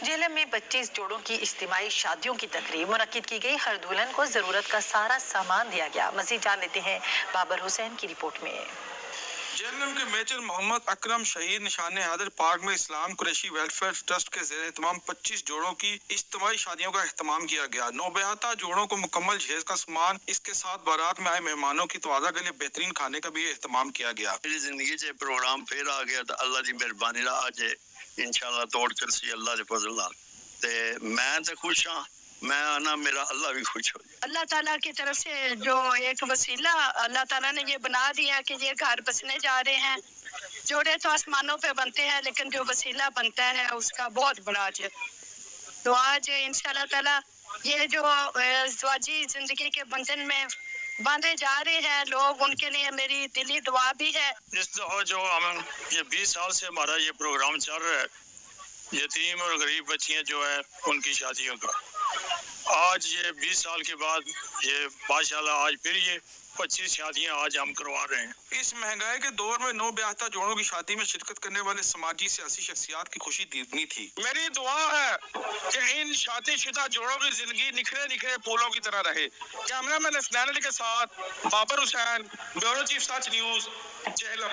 जेलम में 25 जोड़ों की इज्तिमाई शादियों की तकरीब मुनक्किद की गई। हर दुल्हन को जरूरत का सारा सामान दिया गया। मजीद जान लेते हैं बाबर हुसैन की रिपोर्ट में। जेएलएम के मेजर मोहम्मद अकरम शहीद निशान हैदर पार्क में इस्लाम कुरैशी वेलफेयर ट्रस्ट के ज़ेर एहतमाम 25 जोड़ों की इज्तिमाई शादियों का एहतमाम किया गया। नौबयाता जोड़ों को मुकम्मल जहेज का सामान, इसके साथ बारात में आए मेहमानों की तवाज़ा के लिए बेहतरीन खाने का भी एहतमाम किया गया। मेरी जिंदगी से प्रोग्राम फिर आ गया तो अल्लाह की मेहरबानी रहा अज इंशाल्लाह तोड़ कर सी अल्लाह के फजल नाल ते मैं तो खुश हाँ। मैं आना मेरा अल्लाह भी खुश हो जाए। अल्लाह ताला की तरफ से जो एक वसीला अल्लाह ताला ने ये बना दिया कि ये घर बसने जा रहे हैं। जोड़े तो आसमानों पे बनते हैं लेकिन जो वसीला बनता है उसका बहुत बड़ा अजर। तो आज इंशाल्लाह ताला ये जो ज़वाजी जिंदगी के बंधन में बांधे जा रहे हैं लोग, उनके लिए मेरी दिली दुआ भी है। जो हम ये 20 साल से हमारा ये प्रोग्राम चल रहा है, यतीम और गरीब बच्चियां जो है उनकी शादियों का, आज ये 20 साल के बाद ये माशाल्लाह आज फिर ये 25 शादियां आज हम करवा रहे हैं। इस महंगाई के दौर में नौबयाता जोड़ों की शादी में शिरकत करने वाले समाजी सियासी शख्सियात की खुशी दीदनी थी। मेरी दुआ है कि इन शादीशुदा जोड़ों की जिंदगी निखरे निखरे फूलों की तरह रहे। कैमरामैन हसनैन अली के साथ बाबर हुसैन, ब्यूरो चीफ सच न्यूज, जेहलम।